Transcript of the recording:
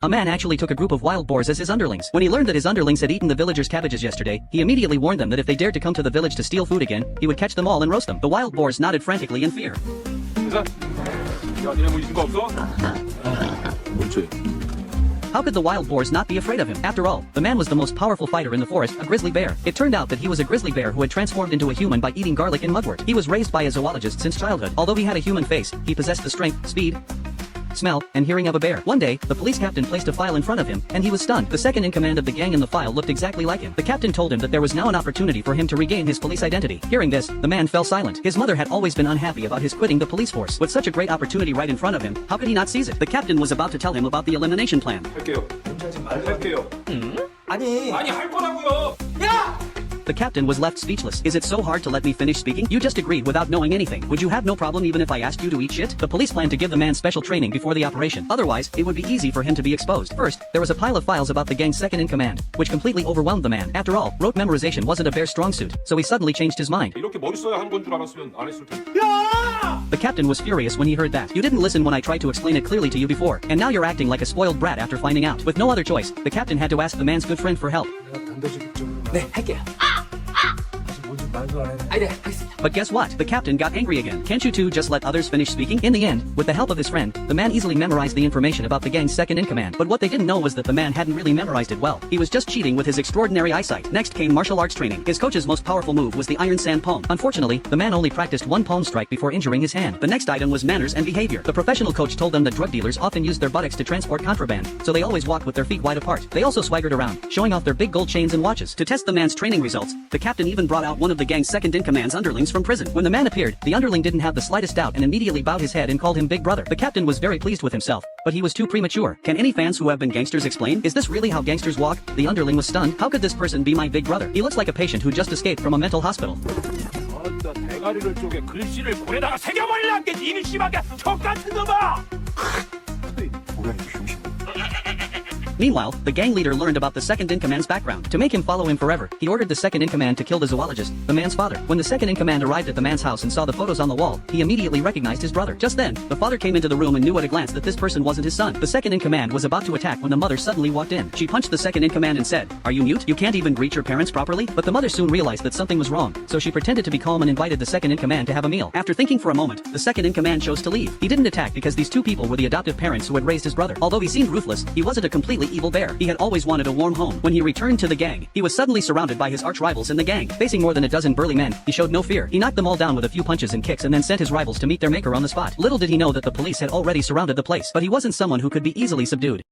A man actually took a group of wild boars as his underlings. When he learned that his underlings had eaten the villagers' cabbages yesterday, he immediately warned them that if they dared to come to the village to steal food again, he would catch them all and roast them. The wild boars nodded frantically in fear. How could the wild boars not be afraid of him? After all, the man was the most powerful fighter in the forest, a grizzly bear. It turned out that he was a grizzly bear who had transformed into a human by eating garlic and mugwort. He was raised by a zoologist since childhood. Although he had a human face, he possessed the strength, speed, smell, and hearing of a bear. One day, the police captain placed a file in front of him, and he was stunned. The second in command of the gang in the file looked exactly like him. The captain told him that there was now an opportunity for him to regain his police identity. Hearing this, the man fell silent. His mother had always been unhappy about his quitting the police force. With such a great opportunity right in front of him, how could he not seize it? The captain was about to tell him about the elimination plan. 아니 할 거라고요. 야! The captain was left speechless. Is it so hard to let me finish speaking? You just agreed without knowing anything. Would you have no problem even if I asked you to eat shit? The police planned to give the man special training before the operation. Otherwise, it would be easy for him to be exposed. First, there was a pile of files about the gang's second in command, which completely overwhelmed the man. After all, rote memorization wasn't a bear's strong suit, so he suddenly changed his mind. 이렇게 머리 써야 하는 건 줄 알았으면 안 했을 텐데. The captain was furious when he heard that. You didn't listen when I tried to explain it clearly to you before, and now you're acting like a spoiled brat after finding out. With no other choice, the captain had to ask the man's good friend for help. 네, 할게요. 말도 안 해. 네, 하겠습니다. But guess what? The captain got angry again. Can't you two just let others finish speaking? In the end, with the help of his friend, the man easily memorized the information about the gang's second in command. But what they didn't know was that the man hadn't really memorized it well. He was just cheating with his extraordinary eyesight. Next came martial arts training. His coach's most powerful move was the iron sand palm. Unfortunately, the man only practiced one palm strike before injuring his hand. The next item was manners and behavior. The professional coach told them that drug dealers often use their buttocks to transport contraband, so they always walked with their feet wide apart. They also swaggered around, showing off their big gold chains and watches. To test the man's training results, the captain even brought out one of the gang's second in command's underlings from prison. When the man appeared, the underling didn't have the slightest doubt and immediately bowed his head and called him big brother. The captain was very pleased with himself, but he was too premature. Can any fans who have been gangsters explain? Is this really how gangsters walk? The underling was stunned. How could this person be my big brother? He looks like a patient who just escaped from a mental hospital. 대가리를 쪼개 글씨를 볼에다가 새겨버리려는 게 니는 씨발게 적 같은 놈아! 뭐야, 이 병신. Meanwhile, the gang leader learned about the second-in-command's background. To make him follow him forever, he ordered the second-in-command to kill the zoologist, the man's father. When the second-in-command arrived at the man's house and saw the photos on the wall, he immediately recognized his brother. Just then, the father came into the room and knew at a glance that this person wasn't his son. The second-in-command was about to attack when the mother suddenly walked in. She punched the second-in-command and said, "Are you mute? You can't even greet your parents properly?" But the mother soon realized that something was wrong, so she pretended to be calm and invited the second-in-command to have a meal. After thinking for a moment, the second-in-command chose to leave. He didn't attack because these two people were the adoptive parents who had raised his brother. Although he seemed ruthless, he wasn't a completely evil bear. He had always wanted a warm home. When he returned to the gang, he was suddenly surrounded by his arch-rivals in the gang. Facing more than a dozen burly men, he showed no fear. He knocked them all down with a few punches and kicks and then sent his rivals to meet their maker on the spot. Little did he know that the police had already surrounded the place, but he wasn't someone who could be easily subdued.